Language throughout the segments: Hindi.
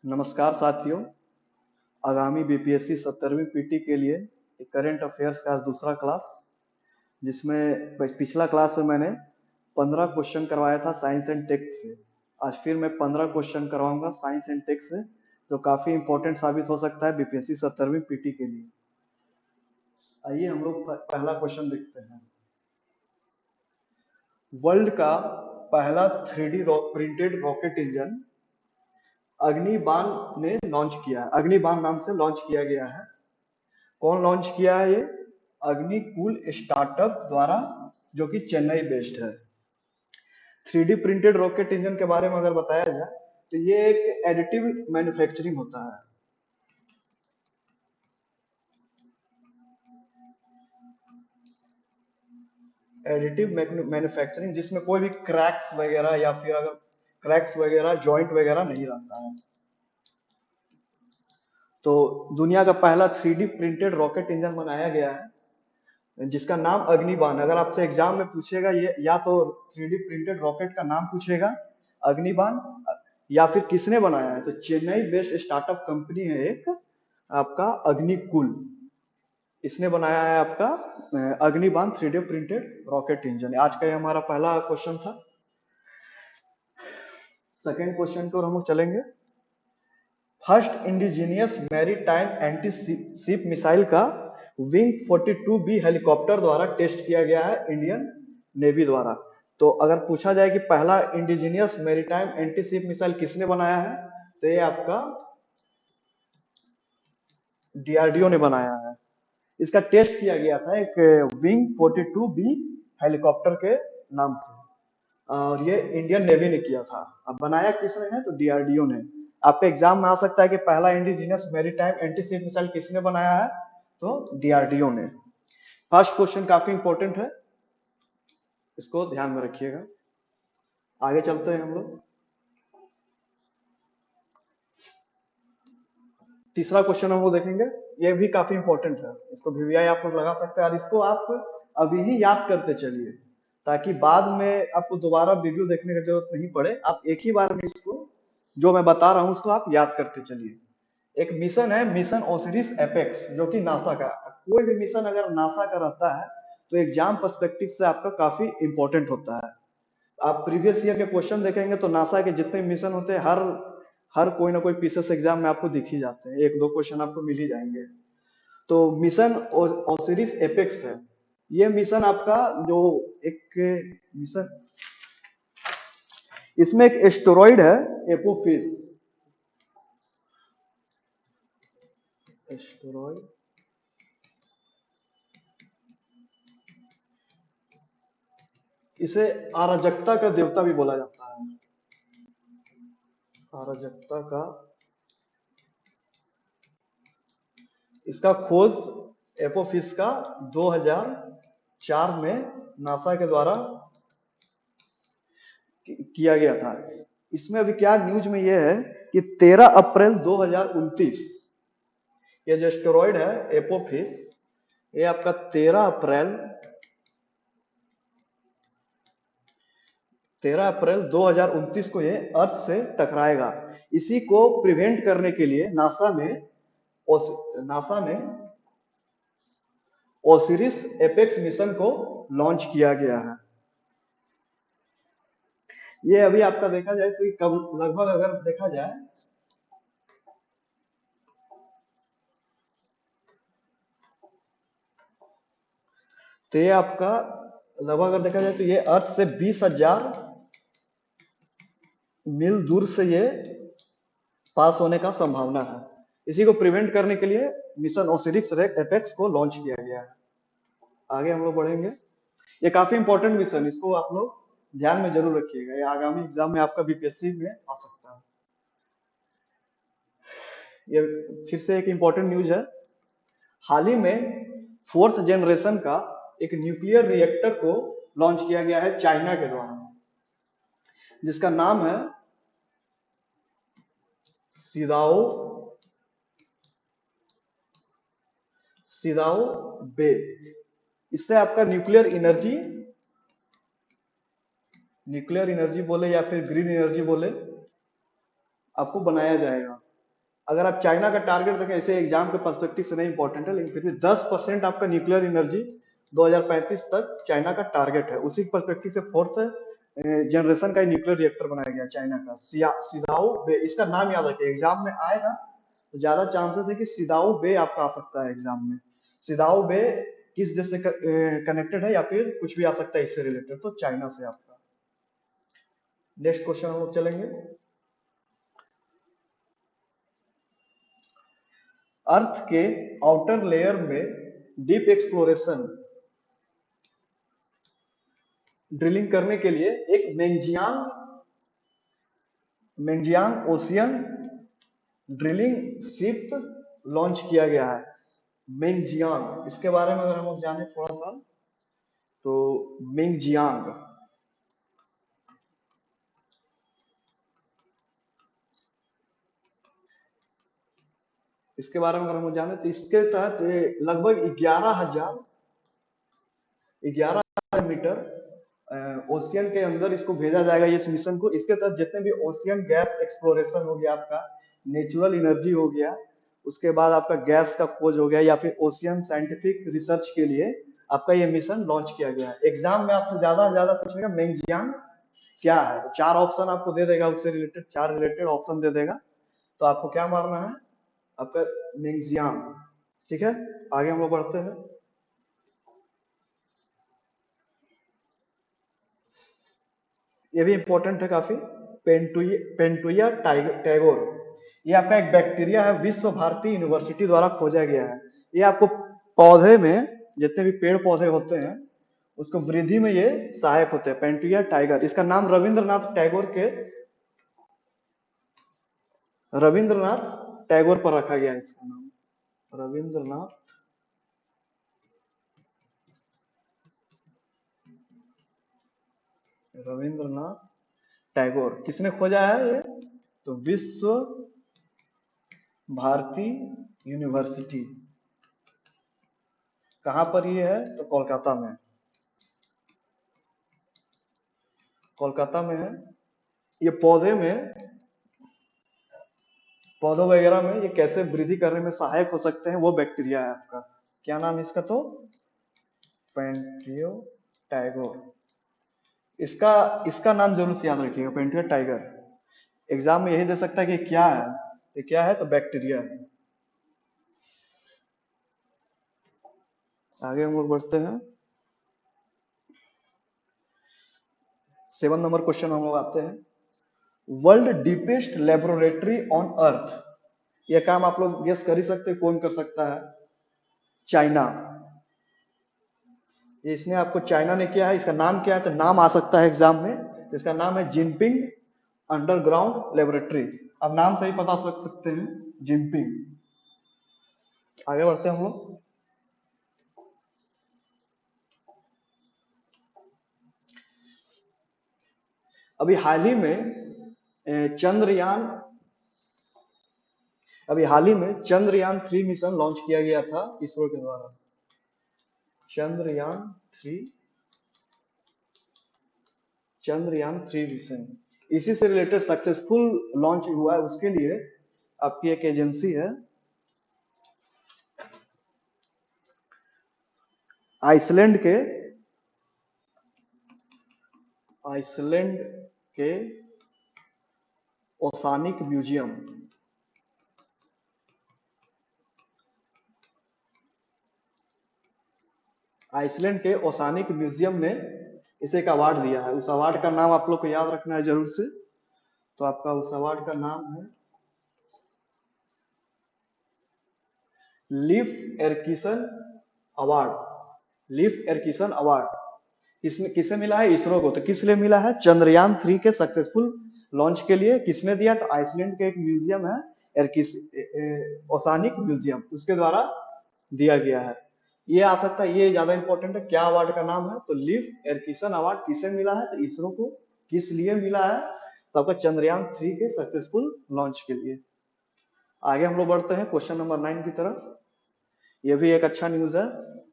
नमस्कार साथियों। आगामी बीपीएससी 17वीं पीटी के लिए करंट अफेयर्स का आज दूसरा क्लास, जिसमें पिछला क्लास में मैंने 15 क्वेश्चन करवाया था साइंस एंड टेक से। आज फिर मैं 15 क्वेश्चन करवाऊंगा साइंस एंड टेक से, जो काफी इंपॉर्टेंट साबित हो सकता है बीपीएससी 17वीं पीटी के लिए। आइए हम लोग पहला क्वेश्चन देखते हैं। वर्ल्ड का पहला 3D प्रिंटेड रॉकेट इंजन अग्निबाण ने लॉन्च किया है। अग्निबाण नाम से लॉन्च किया गया है। कौन लॉन्च किया है? ये अग्निकूल स्टार्टअप द्वारा, जो कि चेन्नई बेस्ड है। 3D प्रिंटेड रॉकेट इंजन के बारे में अगर बताया जाए तो ये एक एडिटिव मैन्युफैक्चरिंग होता है। एडिटिव मैन्युफैक्चरिंग जिसमें कोई भी क्रैक्स वगैरह या फिर अगर क्रैक्स वगैरह जॉइंट वगैरह नहीं रहता है। तो दुनिया का पहला 3D प्रिंटेड रॉकेट इंजन बनाया गया है, जिसका नाम अग्निबाण। अगर आपसे एग्जाम में पूछेगा, ये या तो 3D प्रिंटेड रॉकेट का नाम पूछेगा अग्निबाण, या फिर किसने बनाया है, तो चेन्नई बेस्ड स्टार्टअप कंपनी है एक आपका अग्निकुल, इसने बनाया है आपका अग्निबाण 3D प्रिंटेड रॉकेट इंजन। आज का ये हमारा पहला क्वेश्चन था। सेकेंड क्वेश्चन की ओर हम लोग चलेंगे। First indigenous maritime anti ship missile का विंग 42B हेलीकॉप्टर द्वारा टेस्ट किया गया है इंडियन नेवी द्वारा। तो अगर पूछा जाए कि पहला indigenous maritime anti ship missile किसने बनाया है, तो ये आपका डीआरडीओ ने बनाया है। इसका टेस्ट किया गया था एक विंग 42B हेलीकॉप्टर के नाम से, और ये इंडियन नेवी ने किया था। अब बनाया किसने है, तो डीआरडीओ ने। आपके एग्जाम में आ सकता है कि पहला indigenous maritime anti ship missile किसने बनाया है, तो डीआरडीओ ने। फर्स्ट क्वेश्चन काफी इंपॉर्टेंट है, इसको ध्यान में रखिएगा। आगे चलते हैं हम लोग। तीसरा क्वेश्चन हम लोग देखेंगे, ये भी काफी इंपॉर्टेंट है। इसको वीवीआई आप लोग लगा सकते हैं, और इसको आप अभी ही याद करते चलिए, ताकि बाद में आपको दोबारा वीडियो देखने की जरूरत नहीं पड़े। आप एक ही बार में इसको, जो मैं बता रहा हूं, उसको आप याद करते चलिए। एक मिशन है, मिशन ओसिरिस एपेक्स, जो कि नासा का। कोई भी मिशन अगर नासा का रहता है तो एग्जाम पर्सपेक्टिव से आपका काफी इंपॉर्टेंट होता है। आप प्रीवियस ईयर के क्वेश्चन देखेंगे तो नासा के जितने मिशन होते हैं, हर हर कोई ना कोई पीसेस एग्जाम में आपको दिख ही जाते हैं, एक दो क्वेश्चन आपको मिल ही जाएंगे। तो मिशन ओसिरिस एपेक्स है। ये मिशन आपका जो एक मिशन, इसमें एक एस्टेरॉइड है एपोफिस। एस्टेरॉइड, इसे अराजकता का देवता भी बोला जाता है। अराजकता का, इसका खोज एपोफिस का 2004 में नासा के द्वारा किया गया था। इसमें अभी क्या न्यूज में यह है कि 13 अप्रैल 2029 ये जो एस्टेरॉइड है एपोफिस, ये आपका 13 अप्रैल 2029 को ये अर्थ से टकराएगा। इसी को प्रिवेंट करने के लिए नासा ने ओसिरिस एपेक्स मिशन को लॉन्च किया गया है। ये अभी आपका देखा जाए तो कब लगभग अगर देखा जाए तो ये आपका लगभग अगर देखा जाए तो ये अर्थ से 20,000 मील दूर से ये पास होने का संभावना है। इसी को प्रिवेंट करने के लिए मिशन ओसिरिस एपेक्स को लॉन्च किया गया है। आगे हम लोग बढ़ेंगे। ये काफी इंपॉर्टेंट मिशन, इसको आप लोग ध्यान में जरूर रखिएगा, ये आगामी एग्जाम में आपका बीपीएससी में आ सकता है। ये फिर से एक इंपॉर्टेंट न्यूज है। हाल ही में 4th जनरेशन का एक न्यूक्लियर रिएक्टर को लॉन्च किया गया है चाइना के द्वारा, जिसका नाम है सिदाओ बे। इससे आपका न्यूक्लियर एनर्जी बोले या फिर ग्रीन एनर्जी बोले, आपको बनाया जाएगा। अगर आप चाइना का टारगेट देखें, ऐसे एग्जाम के पर्सपेक्टिव से नहीं इंपॉर्टेंट है, लेकिन फिर भी 10% आपका न्यूक्लियर एनर्जी 2035 तक चाइना का टारगेट है। उसी पर्सपेक्टिव से फोर्थ जनरेशन का न्यूक्लियर रिएक्टर बनाया गया चाइना का, सिदाओ बे। इसका नाम याद रखिए, एग्जाम में आएगा तो ज्यादा चांसेस है कि सिदाओ बे आपका आ सकता है एग्जाम में। सिदाओ बे किस देश से कनेक्टेड है, या फिर कुछ भी आ सकता है इससे रिलेटेड, तो चाइना से आपका। नेक्स्ट क्वेश्चन हम लोग चलेंगे। अर्थ के आउटर लेयर में डीप एक्सप्लोरेशन ड्रिलिंग करने के लिए एक मेंजियांग ओशियन ड्रिलिंग शिप लॉन्च किया गया है। मेंजियांग, इसके बारे में अगर हम लोग जाने थोड़ा सा, तो मेंजियांग, इसके बारे में अगर हम लोग जाने तो इसके तहत लगभग 11,000 मीटर ओशियन के अंदर इसको भेजा जाएगा, इस मिशन को। इसके तहत जितने भी ओशियन गैस एक्सप्लोरेशन हो गया, आपका नेचुरल एनर्जी हो गया, उसके बाद आपका गैस का खोज हो गया, या फिर ओशियन साइंटिफिक रिसर्च के लिए आपका ये मिशन लॉन्च किया गया है। एग्जाम में आपसे ज्यादा से ज्यादा पूछेगा मेंगजियांग क्या है, तो 4 ऑप्शन आपको दे देगा, उससे रिलेटेड 4 रिलेटेड ऑप्शन दे देगा, तो आपको क्या मारना है, आपका मेंगजियांग। ठीक है, आगे हम लोग बढ़ते हैं। ये भी इंपॉर्टेंट है काफी। पेंटुया टैगोर, ये आपका एक बैक्टीरिया है, विश्व भारती यूनिवर्सिटी द्वारा खोजा गया है। ये आपको पौधे में, जितने भी पेड़ पौधे होते हैं, उसको वृद्धि में ये सहायक होते हैं। पेंटुया टाइगर, इसका नाम रविंद्रनाथ टैगोर पर रखा गया है। इसका नाम रविंद्रनाथ टैगोर। किसने खोजा है ये, तो विश्व भारती यूनिवर्सिटी। कहां पर ये है, तो कोलकाता में, कोलकाता में है। ये पौधों वगैरह में ये कैसे वृद्धि करने में सहायक हो सकते हैं, वो बैक्टीरिया है आपका। क्या नाम है इसका, तो पेंटियो टाइगोर। इसका इसका नाम जरूर से याद रखिएगा, पेंटियो टाइगर। एग्जाम में यही दे सकता है कि क्या है, ये क्या है, तो बैक्टीरिया है। आगे हम लोग बढ़ते हैं। 7 नंबर क्वेश्चन हम लोग आते हैं। वर्ल्ड डीपेस्ट लेबोरेटरी ऑन अर्थ, यह काम आप लोग गेस कर ही सकते हैं कौन कर सकता है, चाइना। ये इसने आपको चाइना ने किया है। इसका नाम क्या है, तो नाम आ सकता है एग्जाम में, इसका नाम है जिनपिंग अंडरग्राउंड लेबोरेटरी। अब नाम से ही पता सकते हैं, जिनपिंग। आगे बढ़ते हैं हम लोग। अभी हाल ही में चंद्रयान 3 मिशन लॉन्च किया गया था इसरो के द्वारा। चंद्रयान 3 मिशन, इसी से रिलेटेड सक्सेसफुल लॉन्च हुआ है। उसके लिए आपकी एक एजेंसी है, आइसलैंड के ओसानिक म्यूजियम। आइसलैंड के ओसानिक म्यूजियम ने इसे एक अवार्ड दिया है। उस अवार्ड का नाम आप लोग को याद रखना है जरूर से, तो आपका उस अवार्ड का नाम है लीफ एरकिसन अवार्ड। किसे मिला है, इसरो को। तो किस लिए मिला है, चंद्रयान 3 के सक्सेसफुल लॉन्च के लिए। किसने दिया, तो आइसलैंड के एक म्यूजियम है, ओसानिक म्यूजियम, उसके द्वारा दिया गया है। ये आ सकता है, ये ज्यादा इंपॉर्टेंट है। क्या अवार्ड का नाम है, तो लीफ एरकिसन अवार्ड। किसे मिला है, तो इसरो को। किस लिए मिला है, तो आपका चंद्रयान 3 के सक्सेसफुल लॉन्च के लिए। आगे हम लोग बढ़ते हैं क्वेश्चन नंबर 9 की तरफ। ये भी एक अच्छा न्यूज है,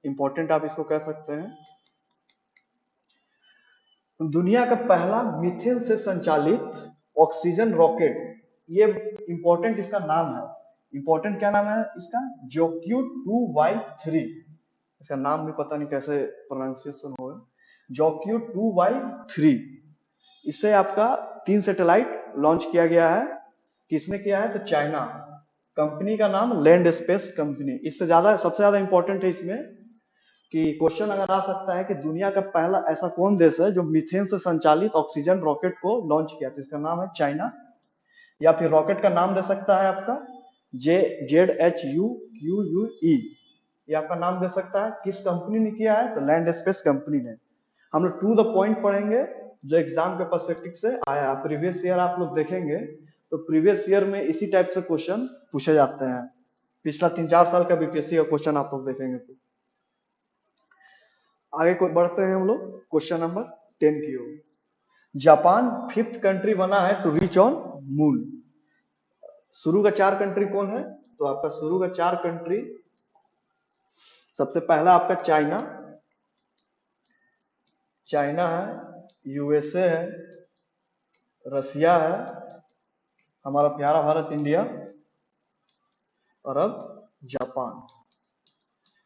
इंपॉर्टेंट आप इसको कह सकते हैं। दुनिया का पहला मीथेन से संचालित ऑक्सीजन रॉकेट, ये इंपॉर्टेंट इसका नाम है। इंपॉर्टेंट क्या नाम है इसका, JOQ-2Y3। इसका नाम भी पता नहीं कैसे प्रोनाउंसिएशन होगा, JOQ-2Y3। इससे आपका 3 सैटेलाइट लॉन्च किया गया है। किसने किया है, तो चाइना। कंपनी का नाम लैंड स्पेस कंपनी। इससे ज्यादा सबसे ज्यादा इंपॉर्टेंट है इसमें कि क्वेश्चन अगर आ सकता है कि दुनिया का पहला ऐसा कौन देश है जो मीथेन से संचालित ऑक्सीजन रॉकेट को लॉन्च किया, तो इसका नाम है चाइना। या फिर रॉकेट का नाम दे सकता है आपका ZHUQUE, ये आपका नाम दे सकता है। किस कंपनी ने किया है, तो लैंड स्पेस कंपनी ने। हम लोग टू द पॉइंट पढ़ेंगे जो एग्जाम के पर्सपेक्टिव से आया। प्रीवियस ईयर आप लोग देखेंगे तो प्रीवियस ईयर में इसी टाइप से क्वेश्चन पूछे जाते हैं। पिछला 3-4 साल का बीपीएससी का क्वेश्चन आप लोग देखेंगे। तो आगे को बढ़ते हैं हम लोग क्वेश्चन नंबर 10 की ओर। जापान 5th कंट्री बना है टू रीच ऑन मून। शुरू का 4 कंट्री कौन है, तो आपका शुरू का 4 कंट्री, सबसे पहला आपका चाइना, चाइना है, यूएसए है, रसिया है, हमारा प्यारा भारत इंडिया, और अब जापान।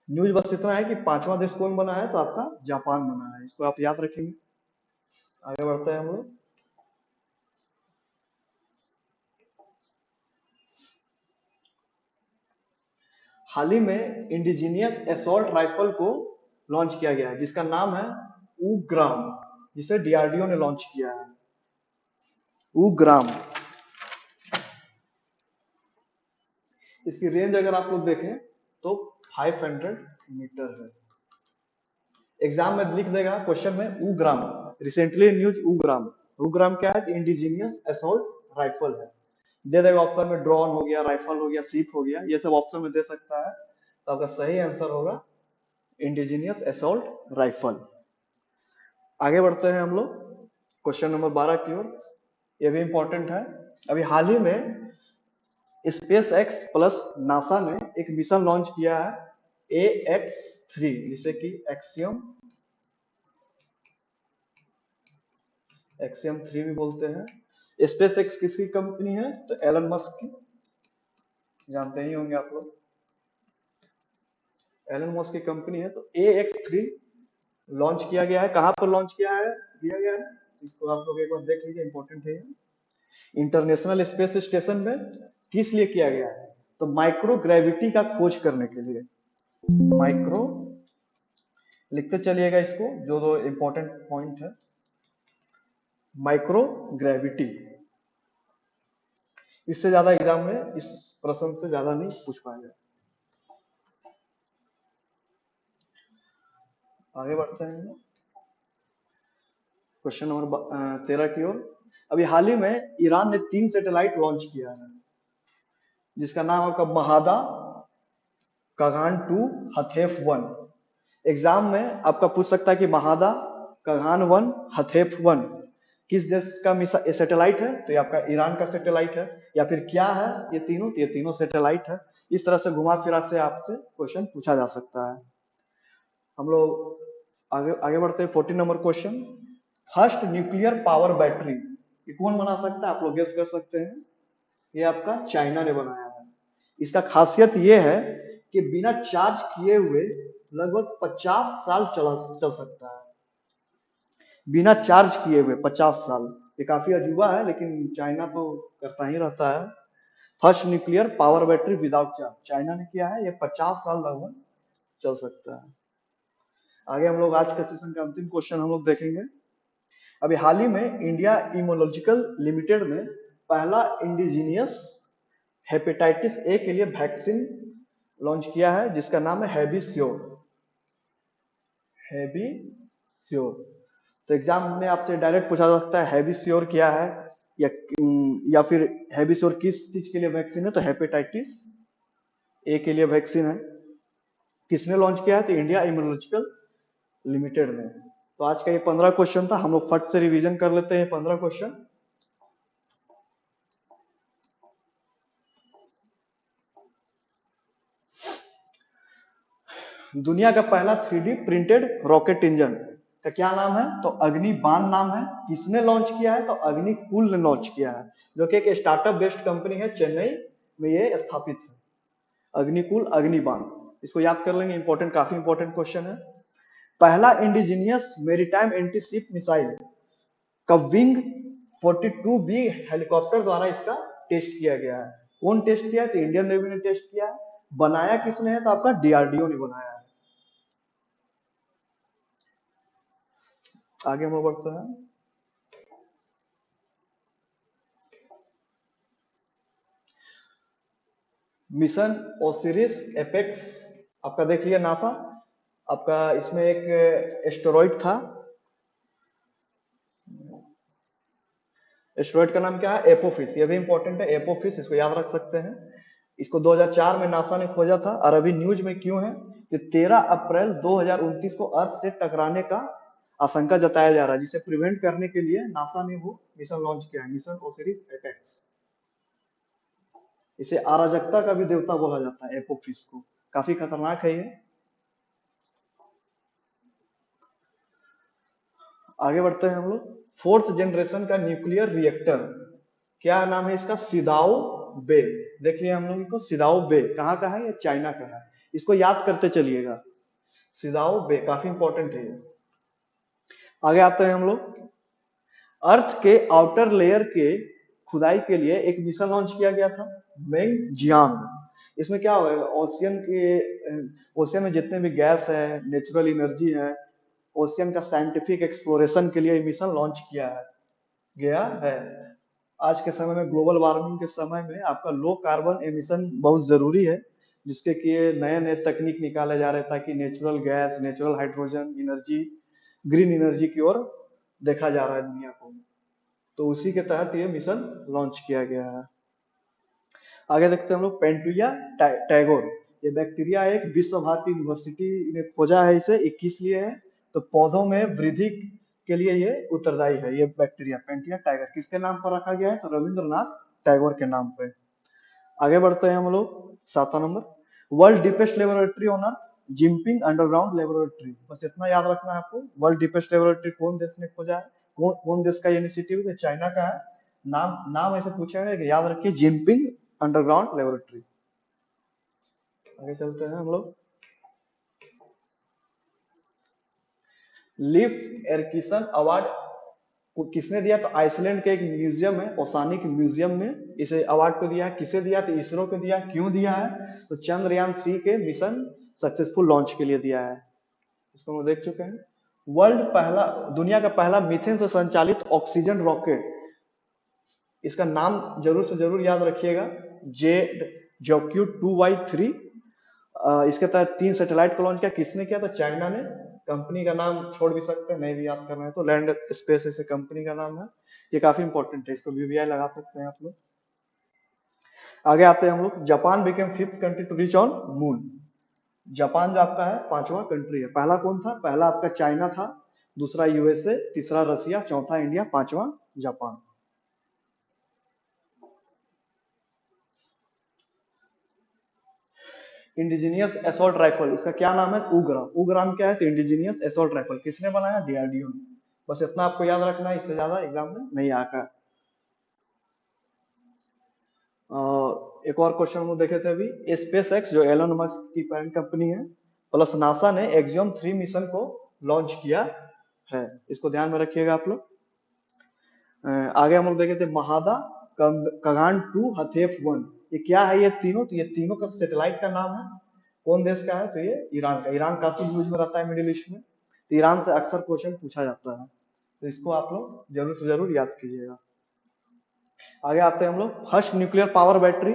न्यूज बस इतना है कि 5वां देश कौन बना है, तो आपका जापान बना है। इसको आप याद रखेंगे। आगे बढ़ते हैं हम लोग। हाल ही में इंडिजीनियस असॉल्ट राइफल को लॉन्च किया गया है जिसका नाम है उग्राम, जिसे डीआरडीओ ने लॉन्च किया है। उग्राम। इसकी रेंज अगर आप लोग देखें तो 500 मीटर है। एग्जाम में लिख देगा क्वेश्चन में उग्राम, रिसेंटली न्यूज उग्राम। उग्राम क्या है, इंडिजीनियस असॉल्ट राइफल है। दे देगा ऑप्शन में, ड्रोन हो गया, राइफल हो गया, सीप हो गया, ये सब ऑप्शन में दे सकता है। तो आपका सही आंसर होगा इंडिजीनियस असॉल्ट राइफल। आगे बढ़ते हैं हम लोग क्वेश्चन नंबर 12 की ओर। ये भी इंपॉर्टेंट है। अभी हाल ही में स्पेस एक्स प्लस नासा ने एक मिशन लॉन्च किया है AX3, जिसे कि एक्सियम 3 भी बोलते हैं। स्पेस एक्स किसकी कंपनी है, तो एलन मस्क की, जानते ही होंगे आप लोग। एलन मस्क की कंपनी है। तो AX3 लॉन्च किया गया है। कहां पर लॉन्च किया गया है, इसको आप लोग एक बार देख लीजिए, इंपॉर्टेंट है। इंटरनेशनल स्पेस स्टेशन में किस लिए किया गया है, तो माइक्रो ग्रेविटी का खोज करने के लिए। माइक्रो, लिखते चलिएगा इसको, जो दो इंपॉर्टेंट पॉइंट है। माइक्रो ग्रेविटी, इससे ज्यादा एग्जाम में इस प्रश्न से ज्यादा नहीं पूछ पाएगा। आगे बढ़ते हैं क्वेश्चन नंबर 13 की ओर। अभी हाल ही में ईरान ने 3 सैटेलाइट लॉन्च किया है जिसका नाम आपका महादा, कागान 2, हथेफ 1। एग्जाम में आपका पूछ सकता है कि महादा, कागान 1, हथेफ 1 किस देश का सैटेलाइट है, तो ये आपका ईरान का सैटेलाइट है। या फिर क्या है ये तीनों, तो ये तीनों सैटेलाइट है। इस तरह से घुमा फिरा से आपसे क्वेश्चन पूछा जा सकता है। हम लोग आगे आगे बढ़ते हैं 14 number question. First nuclear power battery, ये कौन बना सकता है, आप लोग गेस कर सकते हैं। ये आपका चाइना ने बनाया है। इसका खासियत ये है कि बिना चार्ज किए हुए लगभग 50 साल चल सकता है। बिना चार्ज किए हुए 50 साल, ये काफी अजूबा है, लेकिन चाइना तो करता ही रहता है। First nuclear power battery without charge China ने किया है। ये 50 साल लगभग चल सकता है। आगे हम लोग आज के सेशन का अंतिम क्वेश्चन हम लोग देखेंगे। अभी हाल ही में इंडिया इम्यूनोलॉजिकल लिमिटेड ने पहला इंडिजीनियस हेपेटाइटिस ए के लिए वैक्सीन लॉन्च किया है जिसका नाम है हैबीस्योर। हैबीस्योर। तो एग्जाम में आपसे डायरेक्ट पूछा जा सकता है हैबीस्योर क्या है, या फिर हैबीस्योर किस चीज के लिए वैक्सीन है, तो हेपेटाइटिस ए के लिए वैक्सीन है। किसने लॉन्च किया है, तो इंडिया इम्यूनोलॉजिकल लिमिटेड ने। तो आज का ये 15 क्वेश्चन था। हम लोग फट से रिवीजन कर लेते हैं 15 क्वेश्चन। दुनिया का पहला 3D प्रिंटेड रॉकेट इंजन का क्या नाम है, तो अग्निबाण नाम है। किसने लॉन्च किया है, तो अग्निकुल ने लॉन्च किया है, जो कि एक स्टार्टअप बेस्ड कंपनी है, चेन्नई में ये स्थापित है। अग्निकुल अग्निबाण, इसको याद कर लेंगे, इंपॉर्टेंट, काफी इंपॉर्टेंट क्वेश्चन है। पहला indigenous maritime anti ship missile का विंग 42B हेलीकॉप्टर द्वारा इसका टेस्ट किया गया है। कौन टेस्ट किया है? तो इंडियन नेवी ने टेस्ट किया है। बनाया किसने है? तो आपका डीआरडीओ ने बनाया है। आगे हम लोग बढ़ते हैं। मिशन ओसिरिस एपेक्स आपका देख लिया नासा, आपका इसमें एक एस्टेरॉइड था, एस्टेरॉइड का नाम क्या है? एपोफिस, ये भी इंपॉर्टेंट है, एपोफिस, इसको याद रख सकते हैं। इसको 2004 में नासा ने खोजा था, और अभी न्यूज में क्यों है कि 13 अप्रैल 2029 को अर्थ से टकराने का आशंका जताया जा रहा है, जिसे प्रिवेंट करने के लिए नासा ने वो मिशन लॉन्च किया है, मिशन ओसिरिस एपेक्स। इसे अराजकता का भी देवता बोला जाता है एपोफिस को, काफी खतरनाक है ये। आगे बढ़ते हैं हम लोग। फोर्थ जनरेशन का न्यूक्लियर रिएक्टर, क्या नाम है इसका? सिदाओ बे। देख लिया हम लोग इसको, सिदाओ बे कहाँ का है? ये चाइना का है, इसको याद करते चलिएगा। सिदाओ बे काफी इंपॉर्टेंट है ये। आगे आते हैं हम लोग। अर्थ के आउटर लेयर के खुदाई के लिए एक मिशन लॉन्च किया गया था, मेंग जियांग। इसमें क्या होगा? ओशियन में जितने भी गैस है, नेचुरल एनर्जी है, ओशियन का साइंटिफिक एक्सप्लोरेशन के लिए मिशन लॉन्च किया है गया है। आज के समय में, ग्लोबल वार्मिंग के समय में, आपका लो कार्बन एमिशन बहुत जरूरी है, जिसके लिए नए नए तकनीक निकाले जा रहे हैं, ताकि natural gas, natural hydrogen energy, green energy की ओर देखा जा रहा है दुनिया को। तो उसी के तहत ये मिशन लॉन्च किया गया है। आगे देखते हैं हम लोग। पेंटुया टैगोर, ये बैक्टीरिया एक विश्व भारती यूनिवर्सिटी ने खोजा है इसे, 21 लिए है। तो पौधों में वृद्धि के लिए ये उत्तरदायी है, ये बैक्टीरिया पेंटिया टाइगर। किसके नाम पर रखा गया है? तो रविंद्रनाथ टैगोर के नाम पे। आगे बढ़ते हैं हम लोग। 7वां number, world deepest laboratory on earth, Jinping underground laboratory. बस इतना याद रखना है आपको। वर्ल्ड डीपेस्ट लेबोरेटरी कौन देश ने खोजा है? कौन देश का इनिशिएटिव है? चाइना का है। नाम ऐसे पूछा है कि याद रखिए, जिम्पिंग अंडरग्राउंड लेबोरेटरी। आगे चलते हैं हम लोग। लिफ एरकिसन अवार्ड को किसने दिया? तो आइसलैंड के एक म्यूजियम है, ओसानिक म्यूजियम में इसे अवार्ड को दिया है। किसे दिया? तो इसरो को दिया। क्यों दिया है? तो चंद्रयान 3 के मिशन सक्सेसफुल लॉन्च के लिए दिया है। इसको हम देख चुके हैं। दुनिया का पहला मीथेन से संचालित ऑक्सीजन रॉकेट, इसका नाम जरूर से जरूर याद रखिएगा, JQ-2Y3। इसके तहत 3 सैटेलाइट को लॉन्च किया। किसने किया? तो चाइना ने। कंपनी का नाम छोड़ भी सकते हैं, नहीं भी याद करना है तो। लैंड स्पेस ऐसे कंपनी का नाम है, ये काफी इंपॉर्टेंट है, इसको VVI लगा सकते हैं आप लोग। आगे आते हैं हम लोग। Japan became 5th country to reach on moon. Japan जो आपका है 5वां कंट्री है। पहला कौन था? पहला आपका चाइना था, दूसरा USA, तीसरा रसिया, चौथा इंडिया, 5वां जापान। इंडिजीनियस एसॉल्ट राइफल, इसका क्या नाम है? उग्राम। उग्राम क्या है? तो इंडिजीनियस एसॉल्ट राइफल। किसने बनाया? DRDO ने। बस इतना आपको याद रखना है, इससे ज्यादा एग्जाम में नहीं आता। एक और क्वेश्चन हम देखे थे अभी। स्पेस एक्स जो एलन मस्क की पैरेंट कंपनी है, प्लस नासा ने एक्सियम 3 मिशन को लॉन्च किया है, इसको ध्यान में रखिएगा आप लोग। आगे हम लोग देखे थे महादा, कगान 2, हथेफ 1। ये क्या है? ये तीनों, तो ये तीनों का सैटेलाइट का नाम है। कौन देश का है? तो ये ईरान का। ईरान काफी न्यूज में रहता है मिडिल ईस्ट में, तो ईरान से अक्सर क्वेश्चन पूछा जाता है, तो इसको आप लोग जरूर से जरूर याद कीजिएगा। आगे आते हैं हम लोग। फर्स्ट न्यूक्लियर पावर बैटरी,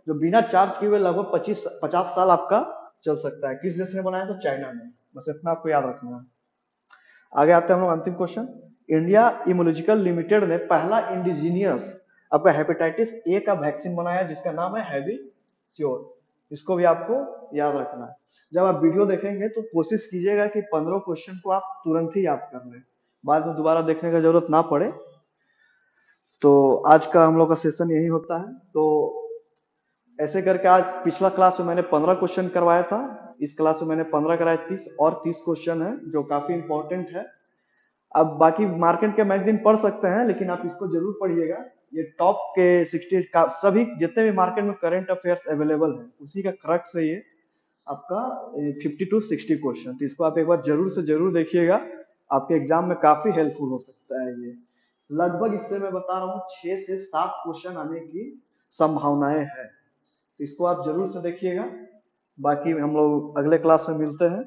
जो बिना चार्ज किए हुए लगभग 50 साल आपका चल सकता है, किस देश ने बनाया? तो चाइना ने। बस इतना आपको याद रखना है। आगे आते हैं हम लोग अंतिम क्वेश्चन। इंडिया इम्यूनोलॉजिकल लिमिटेड ने पहला इंडिजीनियस आपका हेपेटाइटिस ए का वैक्सीन बनाया, जिसका नाम है हैविश्योर। इसको भी आपको याद रखना है। जब आप वीडियो देखेंगे तो कोशिश कीजिएगा कि 15 क्वेश्चन को आप तुरंत ही याद कर लें, बाद में दोबारा देखने का जरूरत ना पड़े। तो आज का हम लोग का सेशन यही होता है। तो ऐसे करके आज पिछला क्लास में मैंने 15 क्वेश्चन करवाया था, इस क्लास में मैंने 15 कराया, 30 और 30 क्वेश्चन है जो काफी इंपॉर्टेंट है। अब बाकी मार्केट के मैगजीन पढ़ सकते हैं, लेकिन आप इसको जरूर पढ़िएगा, ये टॉप के 60 का सभी जितने भी मार्केट में करंट अफेयर्स अवेलेबल है उसी का क्रक्स है ये आपका 50 to 60 क्वेश्चन। तो इसको आप एक बार जरूर से जरूर देखिएगा, आपके एग्जाम में काफी हेल्पफुल हो सकता है ये। लगभग इससे मैं बता रहा हूँ 6 से 7 क्वेश्चन आने की संभावनाएं हैं, तो इसको आप जरूर से देखिएगा। बाकी हम लोग अगले क्लास में मिलते हैं।